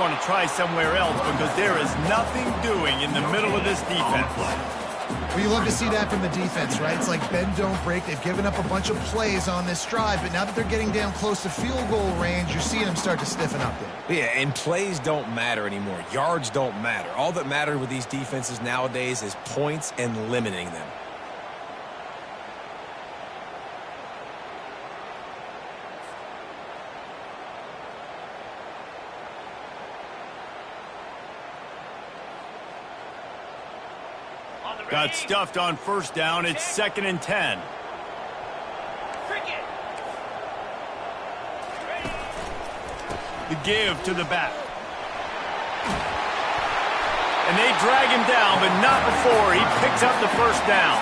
want to try somewhere else because there is nothing doing in the middle of this defense. Well, you love to see that from the defense, right? It's like bend, don't break. They've given up a bunch of plays on this drive, but now that they're getting down close to field goal range, you're seeing them start to stiffen up there. Yeah, and plays don't matter anymore. Yards don't matter. All that matters with these defenses nowadays is points and limiting them. Got stuffed on first down. It's 2nd and 10. The give to the back. And they drag him down, but not before he picks up the first down.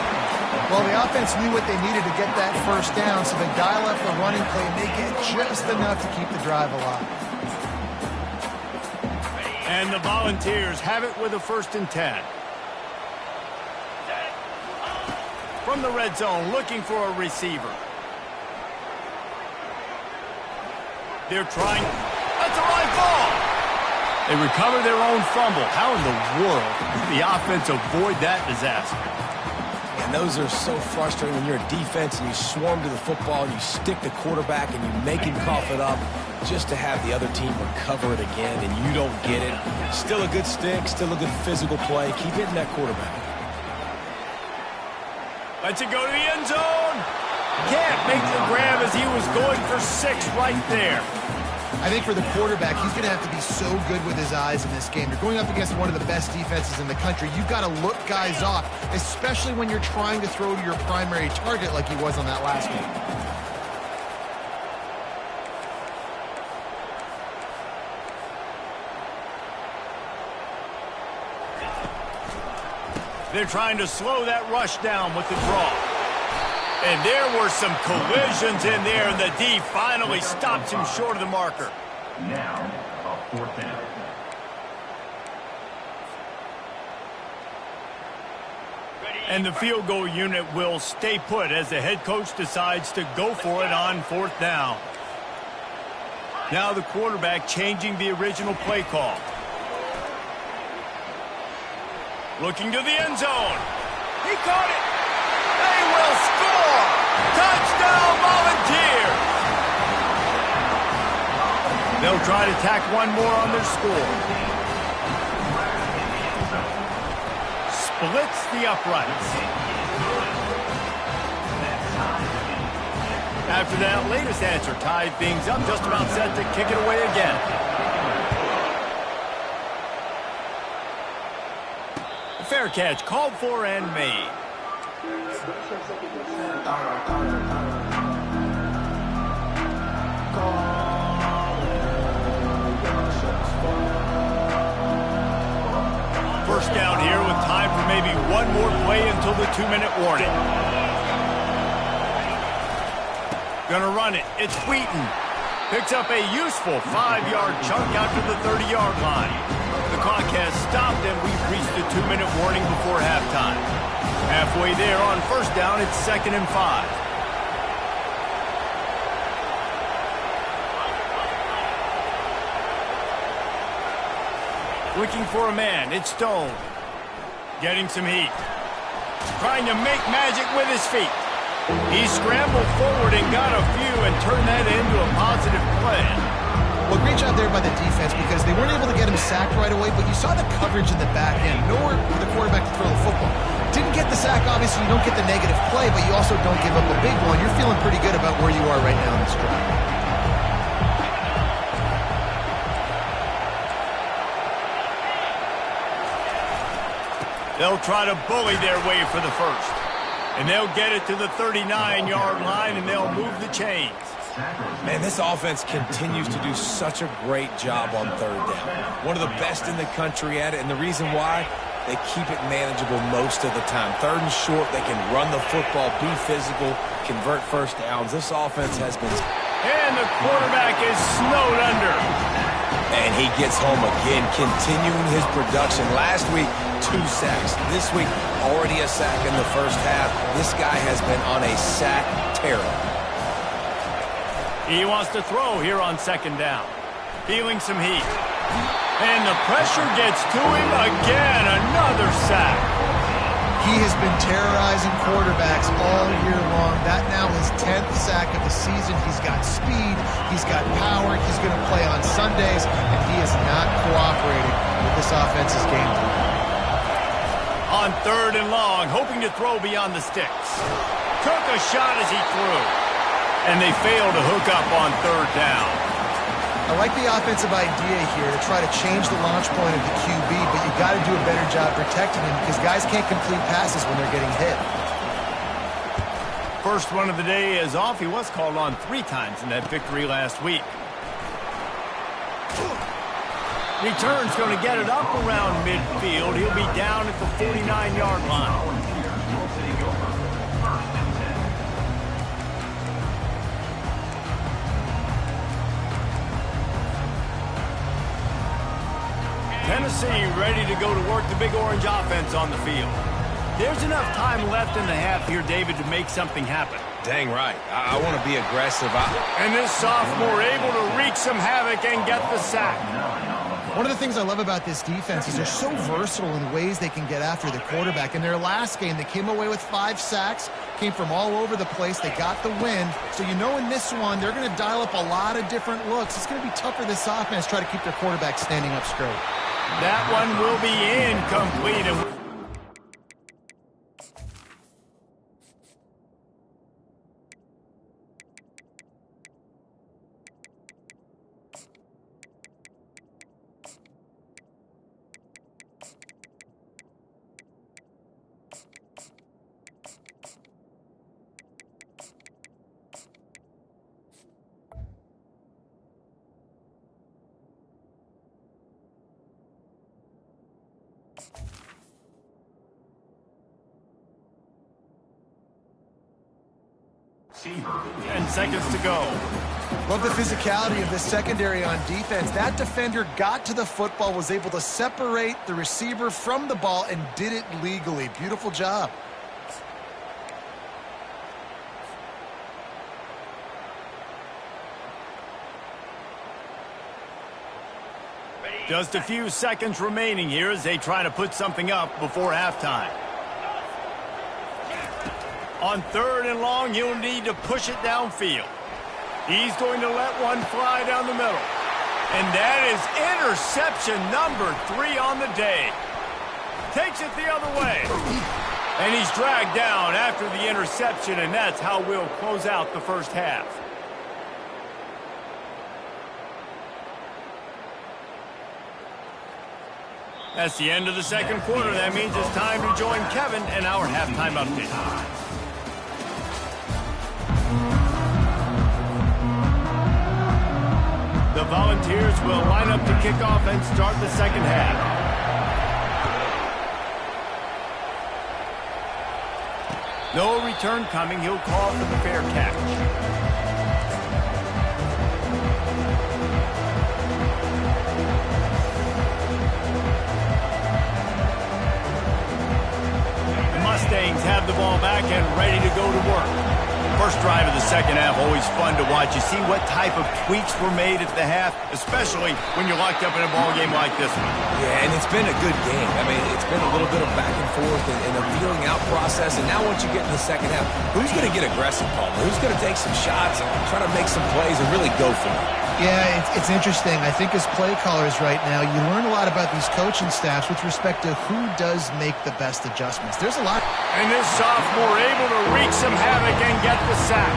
Well, the offense knew what they needed to get that first down, so they dial up the running play and they get just enough to keep the drive alive. And the Volunteers have it with a 1st and 10. From the red zone, looking for a receiver. They're trying. That's a right ball. They recover their own fumble. How in the world did the offense avoid that disaster? And those are so frustrating when you're a defense and you swarm to the football and you stick the quarterback and you make him cough it up just to have the other team recover it again and you don't get it. Still a good stick, still a good physical play. Keep hitting that quarterback. Lets it go to the end zone. Can't make the grab as he was going for 6 right there. I think for the quarterback, he's going to have to be so good with his eyes in this game. You're going up against one of the best defenses in the country. You've got to look guys off, especially when you're trying to throw to your primary target like he was on that last game. They're trying to slow that rush down with the draw. And there were some collisions in there, and the D finally stops him short of the marker. Now, a 4th down. And the field goal unit will stay put as the head coach decides to go for it on 4th down. Now the quarterback changing the original play call. Looking to the end zone. He caught it. They will score. Touchdown, Volunteers. They'll try to tack one more on their score. Splits the uprights. After that latest answer tied things up, just about set to kick it away again. Fair catch called for and made. First down here with time for maybe one more play until the 2-minute warning. Gonna run it. It's Wheaton. Picks up a useful 5-yard chunk out to the 30-yard line. The clock has stopped, and we've reached the 2-minute warning before halftime. Halfway there on first down, it's 2nd and 5. Looking for a man, it's Stone. Getting some heat. Trying to make magic with his feet. He scrambled forward and got a few and turned that into a positive play. Well, great job there by the defense because they weren't able to get him sacked right away, but you saw the coverage in the back end. Nowhere for the quarterback to throw the football. Didn't get the sack, obviously you don't get the negative play, but you also don't give up a big one. You're feeling pretty good about where you are right now in this drive. They'll try to bully their way for the first. And they'll get it to the 39-yard line, and they'll move the chains. Man, this offense continues to do such a great job on third down. One of the best in the country at it, and the reason why, they keep it manageable most of the time. 3rd and short, they can run the football, be physical, convert first downs. This offense has been... And the quarterback is snowed under. And he gets home again, continuing his production. Last week, 2 sacks. This week, already a sack in the first half. This guy has been on a sack tear. He wants to throw here on 2nd down. Feeling some heat. And the pressure gets to him again. Another sack. He has been terrorizing quarterbacks all year long. That now his 10th sack of the season. He's got speed. He's got power. He's going to play on Sundays, and he is not cooperating with this offense's game plan. On 3rd and long, hoping to throw beyond the sticks. Took a shot as he threw. And they fail to hook up on 3rd down. I like the offensive idea here to try to change the launch point of the QB, but you got to do a better job protecting him because guys can't complete passes when they're getting hit. First one of the day is off. He was called on 3 times in that victory last week. Return's going to get it up around midfield. He'll be down at the 49-yard line. Tennessee ready to go to work the Big Orange offense on the field. There's enough time left in the half here, David, to make something happen. Dang right. I want to be aggressive. And this sophomore able to wreak some havoc and get the sack. One of the things I love about this defense is they're so versatile in ways they can get after the quarterback. In their last game, they came away with 5 sacks, came from all over the place. They got the win. So you know in this one, they're going to dial up a lot of different looks. It's going to be tough for this offense to try to keep their quarterback standing up straight. That one will be incomplete. And seconds to go. Love the physicality of this secondary on defense. That defender got to the football, was able to separate the receiver from the ball, and did it legally. Beautiful job. Just a few seconds remaining here as they try to put something up before halftime. On 3rd and long, he'll need to push it downfield. He's going to let one fly down the middle. And that is interception number 3 on the day. Takes it the other way. And he's dragged down after the interception, and that's how we'll close out the first half. That's the end of the second quarter. That means it's time to join Kevin and our halftime update. The Volunteers will line up to kick off and start the second half. No return coming. He'll call for the fair catch. Mustangs have the ball back and ready to go to work. First drive of the second half, always fun to watch. You see what type of tweaks were made at the half, especially when you're locked up in a ball game like this one. Yeah, and it's been a good game. I mean, it's been a little bit of back and forth and a feeling out process. And now once you get in the second half, who's going to get aggressive, Paul? Who's going to take some shots and try to make some plays and really go for it? Yeah, it's interesting. I think as play callers right now, you learn a lot about these coaching staffs with respect to who does make the best adjustments. There's a lot. And this sophomore able to wreak some havoc and get the sack.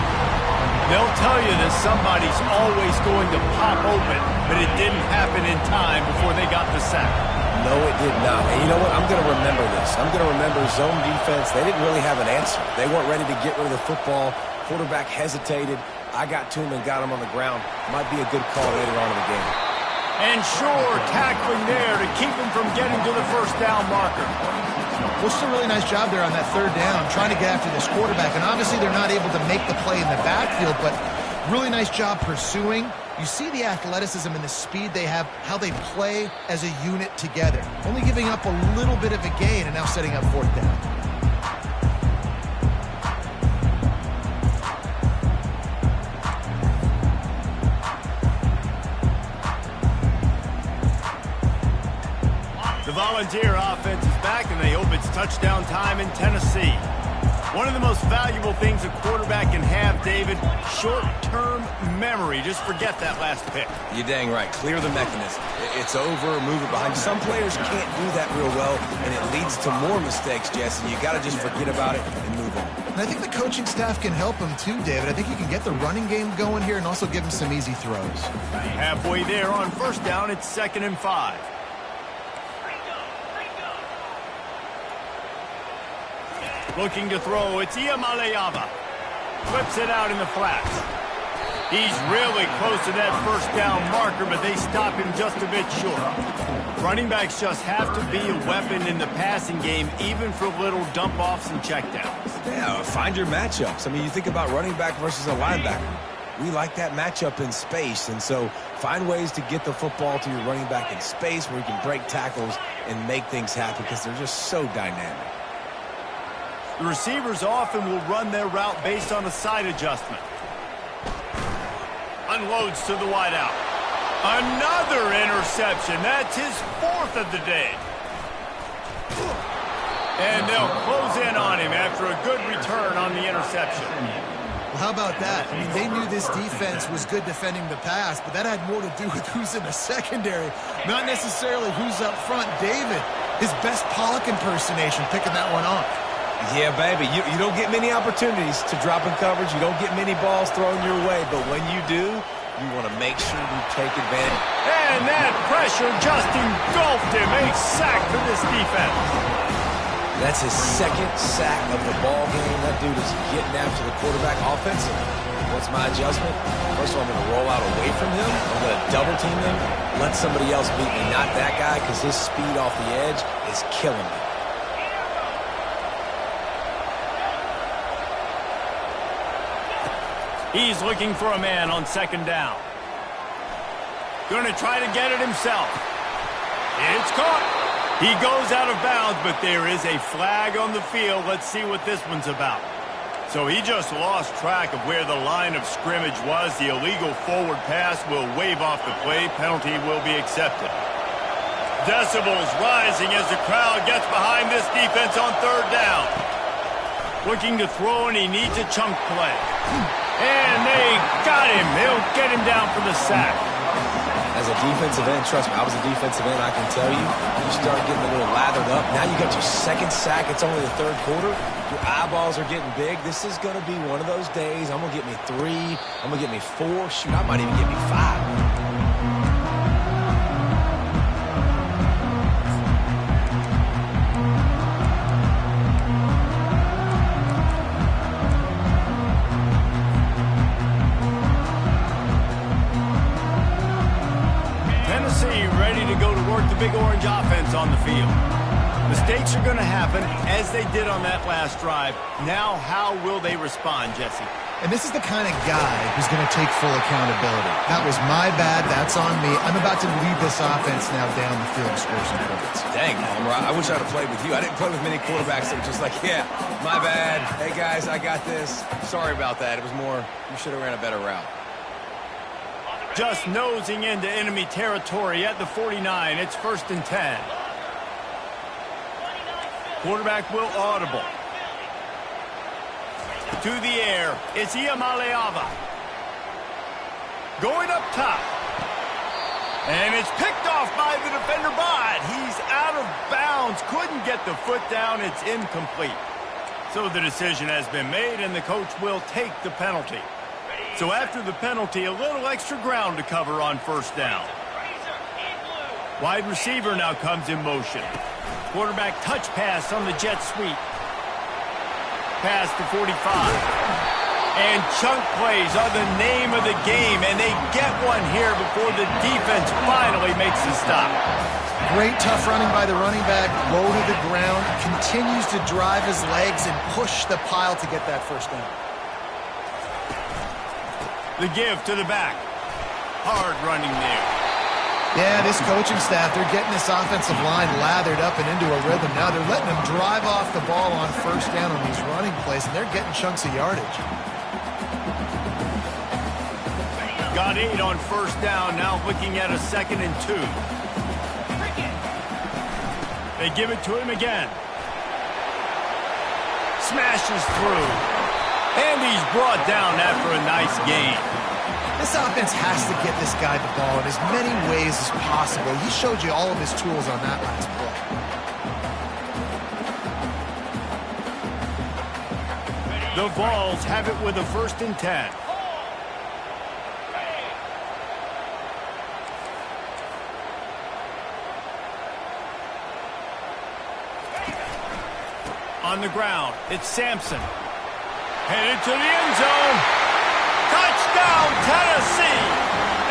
They'll tell you that somebody's always going to pop open, but it didn't happen in time before they got the sack. No, it did not. And you know what? I'm going to remember this. I'm going to remember zone defense. They didn't really have an answer. They weren't ready to get rid of the football. Quarterback hesitated. I got to him and got him on the ground. Might be a good call later on in the game. And sure, tackling there to keep him from getting to the first down marker. Well, it's a really nice job there on that 3rd down, trying to get after this quarterback. And obviously they're not able to make the play in the backfield, but really nice job pursuing. You see the athleticism and the speed they have, how they play as a unit together. Only giving up a little bit of a gain and now setting up 4th down. The Volunteer offense is back, and they hope it's touchdown time in Tennessee. One of the most valuable things a quarterback can have, David, short-term memory. Just forget that last pick. You're dang right. Clear the mechanism. It's over, move it behind. Some players can't do that real well, and it leads to more mistakes, Jesse. You got to just forget about it and move on. And I think the coaching staff can help him too, David. I think you can get the running game going here and also give him some easy throws. Halfway there on first down, it's 2nd and 5. Looking to throw, it's Ncaa. Flips it out in the flats. He's really close to that first down marker, but they stop him just a bit short. Running backs just have to be a weapon in the passing game, even for little dump-offs and checkdowns. Yeah, find your matchups. I mean, you think about running back versus a linebacker. We like that matchup in space, and so find ways to get the football to your running back in space where you can break tackles and make things happen because they're just so dynamic. The receivers often will run their route based on a side adjustment. Unloads to the wideout. Another interception. That's his 4th of the day. And they'll close in on him after a good return on the interception. Well, how about that? I mean, they knew this defense was good defending the pass, but that had more to do with who's in the secondary, not necessarily who's up front. David, his best Pollock impersonation, picking that one off. Yeah, baby, you don't get many opportunities to drop in coverage. You don't get many balls thrown your way, but when you do, you want to make sure you take advantage. And that pressure just engulfed him. A sack for this defense. That's his 2nd sack of the ball game. That dude is getting after the quarterback offensively. What's my adjustment? First of all, I'm going to roll out away from him. I'm going to double team him. Let somebody else beat me, not that guy, because his speed off the edge is killing me. He's looking for a man on 2nd down. Going to try to get it himself. It's caught. He goes out of bounds, but there is a flag on the field. Let's see what this one's about. So he just lost track of where the line of scrimmage was. The illegal forward pass will wave off the play. Penalty will be accepted. Decibels rising as the crowd gets behind this defense on 3rd down. Looking to throw, and he needs a chunk play. And they got him. They'll get him down for the sack. As a defensive end, trust me, I was a defensive end, I can tell you, you start getting a little lathered up. Now you got your 2nd sack. It's only the 3rd quarter. Your eyeballs are getting big. This is going to be one of those days. I'm going to get me 3. I'm going to get me 4. Shoot, I might even get me 5. Ready to go to work the Big Orange offense on the field. Mistakes are going to happen, as they did on that last drive. Now, how will they respond, Jesse? And this is the kind of guy who's going to take full accountability. That was my bad. That's on me. I'm about to lead this offense now down the field and score some points. Dang, Homer, I wish I'd have played with you. I didn't play with many quarterbacks that were just like, yeah, my bad. Hey, guys, I got this. Sorry about that. It was more, you should have ran a better route. Just nosing into enemy territory at the 49. It's 1st and 10. Quarterback will audible. To the air. It's Ncaa. Going up top. And it's picked off by the defender, but he's out of bounds. Couldn't get the foot down. It's incomplete. So the decision has been made, and the coach will take the penalty. So after the penalty, a little extra ground to cover on 1st down. Wide receiver now comes in motion. Quarterback touch pass on the jet sweep. Pass to 45. And chunk plays are the name of the game, and they get one here before the defense finally makes the stop. Great tough running by the running back, low to the ground, continues to drive his legs and push the pile to get that 1st down. The give to the back. Hard running there. Yeah, this coaching staff, they're getting this offensive line lathered up and into a rhythm. Now they're letting them drive off the ball on 1st down on these running plays, and they're getting chunks of yardage. Got 8 on 1st down, now looking at a 2nd and 2. They give it to him again. Smashes through. And he's brought down after a nice gain. This offense has to get this guy the ball in as many ways as possible. He showed you all of his tools on that last play. The Vols have it with a 1st and 10. On the ground, it's Sampson. Headed to the end zone. Touchdown, Tennessee!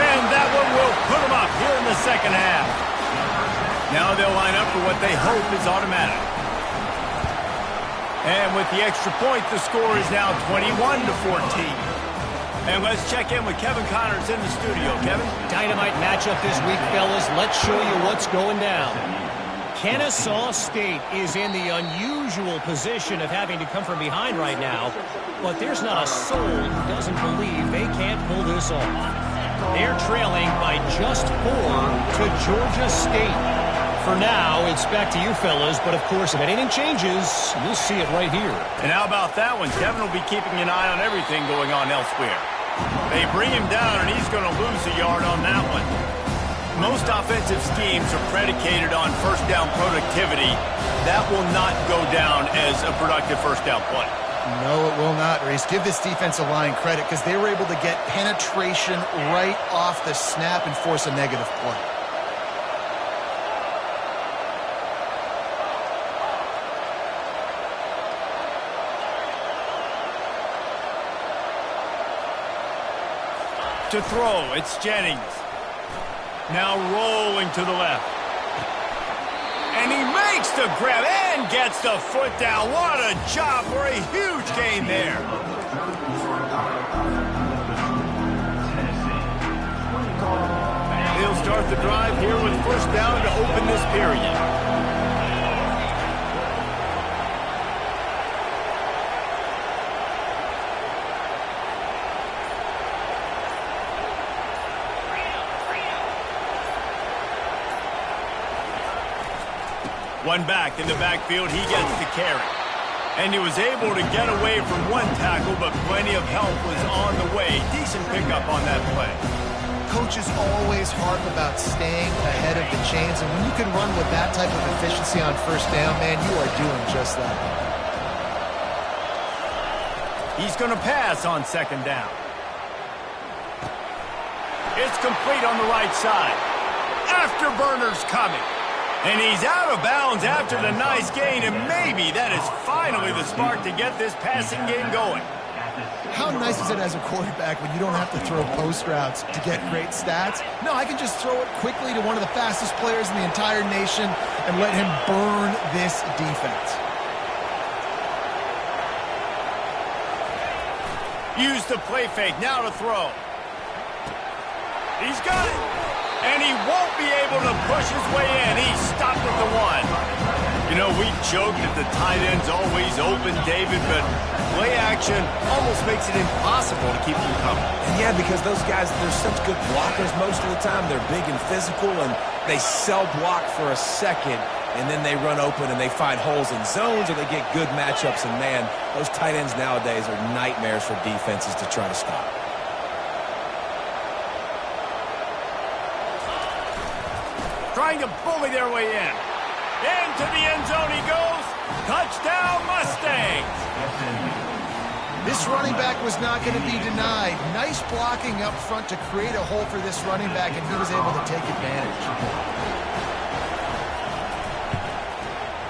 And that one will put them up here in the second half. Now they'll line up for what they hope is automatic. And with the extra point, the score is now 21-14. And let's check in with Kevin Connors in the studio. Kevin? Dynamite matchup this week, fellas. Let's show you what's going down. Ncaa State is in the unusual position of having to come from behind right now, but there's not a soul who doesn't believe they can't pull this off. They're trailing by just 4 to Georgia State. For now, it's back to you fellas, but of course, if anything changes, you'll see it right here. And how about that one? Kevin will be keeping an eye on everything going on elsewhere. They bring him down, and he's going to lose a yard on that one. Most offensive schemes are predicated on first down productivity. That will not go down as a productive first down play. No, it will not, Reese. Give this defensive line credit because they were able to get penetration right off the snap and force a negative play. To throw, it's Jennings. Now rolling to the left. And he makes the grab and gets the foot down. What a job for a huge gain there. He'll start the drive here with 1st down to open this period. One back in the backfield, he gets the carry. And he was able to get away from one tackle, but plenty of help was on the way. Decent pickup on that play. Coaches always harp about staying ahead of the chains, and when you can run with that type of efficiency on 1st down, man, you are doing just that. He's going to pass on 2nd down. It's complete on the right side. Afterburner's coming. And he's out of bounds after the nice gain, and maybe that is finally the spark to get this passing game going. How nice is it as a quarterback when you don't have to throw post routes to get great stats? No, I can just throw it quickly to one of the fastest players in the entire nation and let him burn this defense. Use the play fake, now to throw. He's got it. And he won't be able to push his way in. He stopped at the 1. You know, we joked that the tight end's always open, David, but play action almost makes it impossible to keep them coming. And yeah, because those guys, they're such good blockers most of the time. They're big and physical, and they sell block for a second, and then they run open and they find holes in zones, or they get good matchups. And, man, those tight ends nowadays are nightmares for defenses to try to stop. Trying to bully their way in. Into the end zone he goes. Touchdown, Mustangs. This running back was not going to be denied. Nice blocking up front to create a hole for this running back, and he was able to take advantage.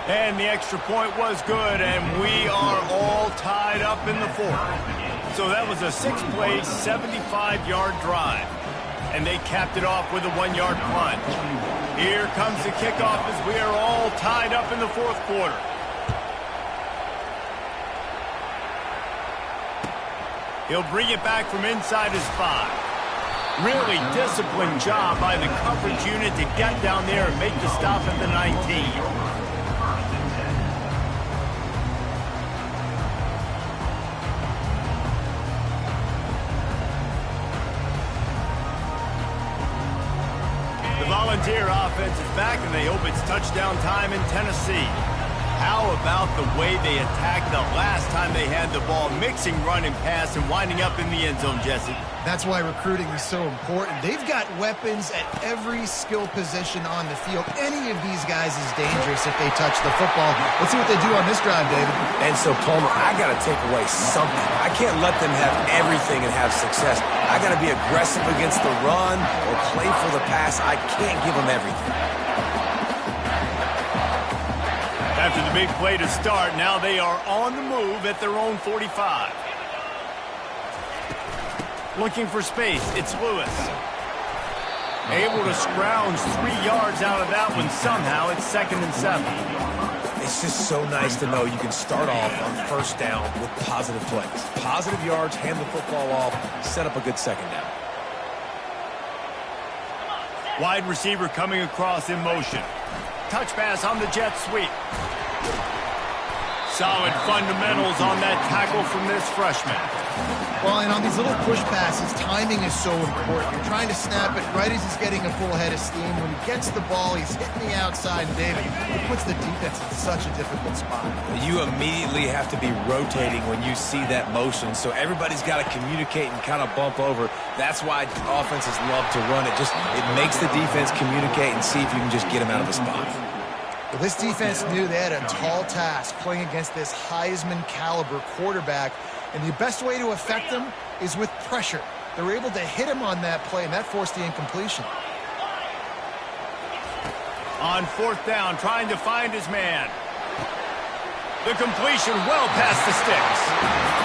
And the extra point was good, and we are all tied up in the 4th. So that was a 6-play, 75-yard drive. And they capped it off with a 1-yard plunge. Here comes the kickoff as we are all tied up in the 4th quarter. He'll bring it back from inside his 5. Really disciplined job by the coverage unit to get down there and make the stop at the 19. one's here. Offense is back, and they hope it's touchdown time in Tennessee. How about the way they attacked the last time they had the ball, mixing run and pass and winding up in the end zone, Jesse? That's why recruiting is so important. They've got weapons at every skill position on the field. Any of these guys is dangerous if they touch the football. Let's see what they do on this drive, David. And so, Palmer, I got to take away something. I can't let them have everything and have success. I got to be aggressive against the run or play for the pass. I can't give them everything. After the big play to start, now they are on the move at their own 45. Looking for space, it's Lewis. Able to scrounge 3 yards out of that one somehow. It's 2nd and 7. It's just so nice to know you can start off on first down with positive plays. Positive yards, hand the football off, set up a good second down. Wide receiver coming across in motion. Touch pass on the jet sweep. Solid fundamentals on that tackle from this freshman. Well, and on these little push passes, timing is so important. You're trying to snap it right as he's getting a full head of steam. When he gets the ball, he's hitting the outside, and David, it puts the defense in such a difficult spot. You immediately have to be rotating when you see that motion, so everybody's got to communicate and kind of bump over. That's why offenses love to run it. It makes the defense communicate and see if you can just get him out of the spot. Well, this defense knew they had a tall task playing against this Heisman-caliber quarterback, and the best way to affect him is with pressure. They were able to hit him on that play, and that forced the incompletion. On 4th down, trying to find his man. The completion well past the sticks.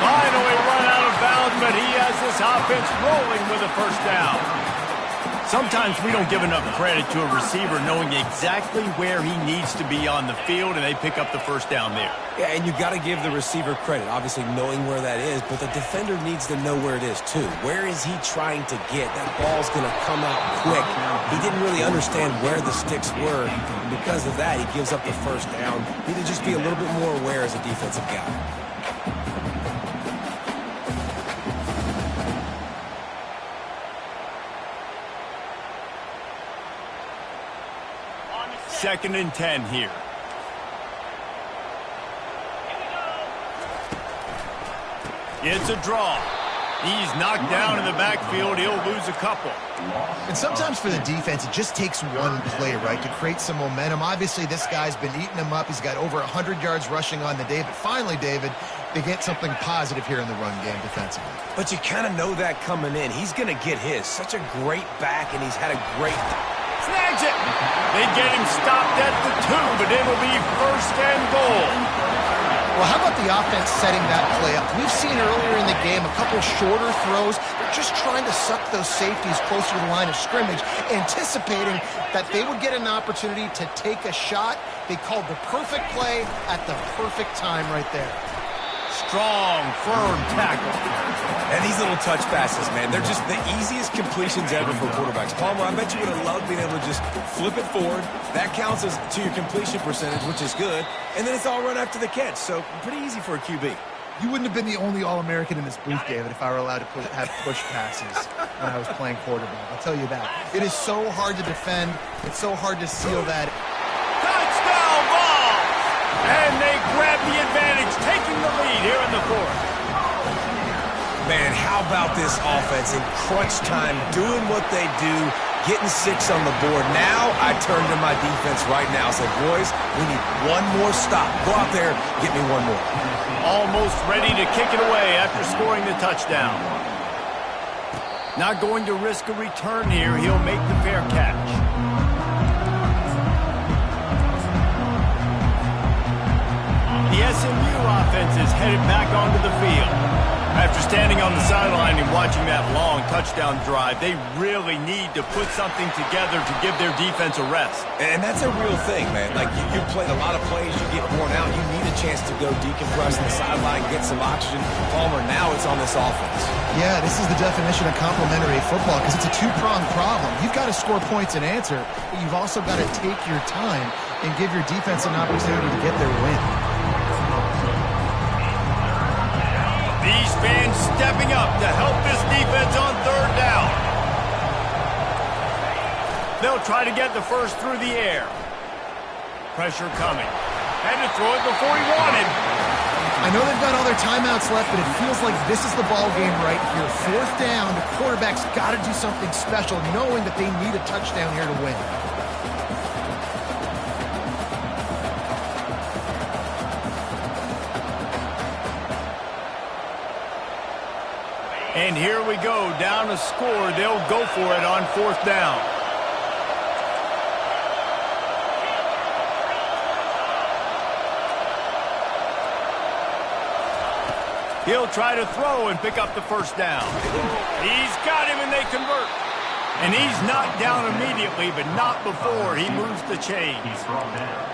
Finally run out of bounds, but he has this offense rolling with a first down. Sometimes we don't give enough credit to a receiver knowing exactly where he needs to be on the field, and they pick up the first down there. Yeah, and you got to give the receiver credit, obviously knowing where that is, but the defender needs to know where it is too. Where is he trying to get? That ball's going to come out quick. He didn't really understand where the sticks were, and because of that, he gives up the first down. Need to just be a little bit more aware as a defensive guy. Second and 10 here. It's a draw. He's knocked down in the backfield. He'll lose a couple. And sometimes for the defense, it just takes one play, right, to create some momentum. Obviously, this guy's been eating him up. He's got over 100 yards rushing on the day. But finally, David, they get something positive here in the run game defensively. But you kind of know that coming in. He's going to get his. Such a great back, and he's had a great... Snags it. They get him stopped at the 2, but it'll be 1st and goal. Well, how about the offense setting that play up? We've seen earlier in the game a couple shorter throws. They're just trying to suck those safeties closer to the line of scrimmage, anticipating that they would get an opportunity to take a shot. They called the perfect play at the perfect time right there. Strong, firm tackle. And these little touch passes, man, they're just the easiest completions ever for quarterbacks. Palmer, I bet you would have loved being able to just flip it forward. That counts as to your completion percentage, which is good. And then it's all run after the catch, so pretty easy for a QB. You wouldn't have been the only All-American in this booth, David, if I were allowed to have push passes when I was playing quarterback. I'll tell you that. It is so hard to defend. It's so hard to seal that. Touchdown ball! And they grab the advantage, taking the lead here in the 4th. Man, how about this offense in crunch time, doing what they do, getting 6 on the board. Now I turn to my defense right now and say, boys, we need one more stop. Go out there, get me one more. Almost ready to kick it away after scoring the touchdown. Not going to risk a return here. He'll make the fair catch. The SMU offense is headed back onto the field. After standing on the sideline and watching that long touchdown drive, they really need to put something together to give their defense a rest. And that's a real thing, man. Like, you played a lot of plays, you get worn out, you need a chance to go decompress on the sideline, get some oxygen. Palmer, now it's on this offense. Yeah, this is the definition of complementary football because it's a two-pronged problem. You've got to score points and answer, but you've also got to take your time and give your defense an opportunity to get their win. These fans stepping up to help this defense on 3rd down. They'll try to get the first through the air. Pressure coming. Had to throw it before he wanted. I know they've got all their timeouts left, but it feels like this is the ball game right here. Fourth down, the quarterback's got to do something special, knowing that they need a touchdown here to win. And here we go, down a score. They'll go for it on fourth down. He'll try to throw and pick up the first down. He's got him and they convert. And he's knocked down immediately, but not before he moves the chains.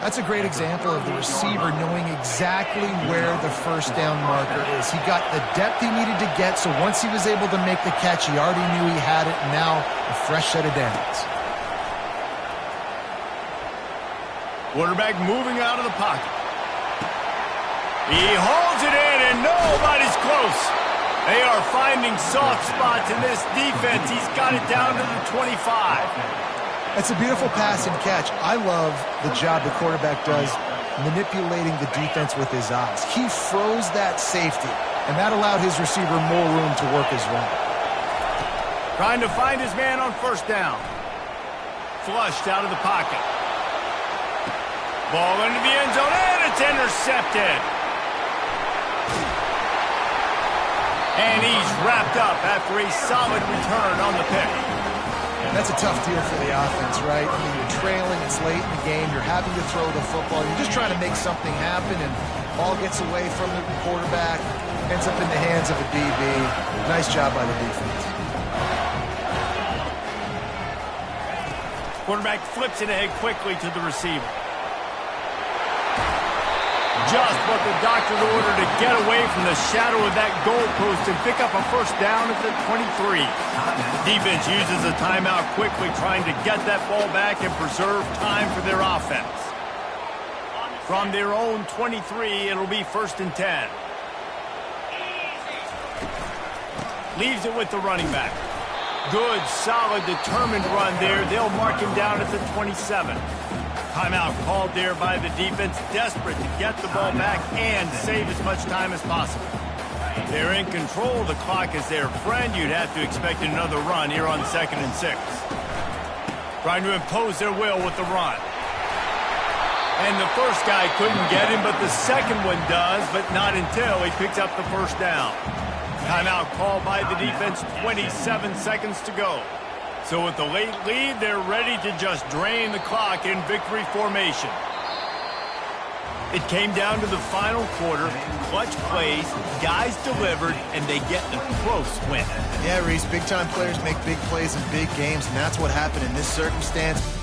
That's a great example of the receiver knowing exactly where the first down marker is. He got the depth he needed to get, so once he was able to make the catch, he already knew he had it, and now a fresh set of downs. Quarterback moving out of the pocket. He hauls it in, and nobody's close. They are finding soft spots in this defense. He's got it down to the 25. That's a beautiful pass and catch. I love the job the quarterback does manipulating the defense with his eyes. He froze that safety, and that allowed his receiver more room to work his route. Trying to find his man on first down. Flushed out of the pocket. Ball into the end zone, and it's intercepted. And he's wrapped up after a solid return on the pick. That's a tough deal for the offense, right? I mean, you're trailing, it's late in the game, you're having to throw the football, you're just trying to make something happen, and ball gets away from the quarterback, ends up in the hands of a DB. Nice job by the defense. Quarterback flips it ahead quickly to the receiver. Just what the doctor ordered to get away from the shadow of that goalpost and pick up a first down at the 23. Defense uses a timeout quickly, trying to get that ball back and preserve time for their offense. From their own 23, it'll be 1st and 10. Leaves it with the running back. Good, solid, determined run there. They'll mark him down at the 27. Timeout called there by the defense, desperate to get the ball back and save as much time as possible. They're in control. The clock is their friend. You'd have to expect another run here on 2nd and 6. Trying to impose their will with the run. And the first guy couldn't get him, but the second one does, but not until he picks up the first down. Timeout called by the defense, 27 seconds to go. So with the late lead, they're ready to just drain the clock in victory formation. It came down to the final quarter. Clutch plays, guys delivered, and they get a close win. Yeah, Reese, big-time players make big plays in big games, and that's what happened in this circumstance.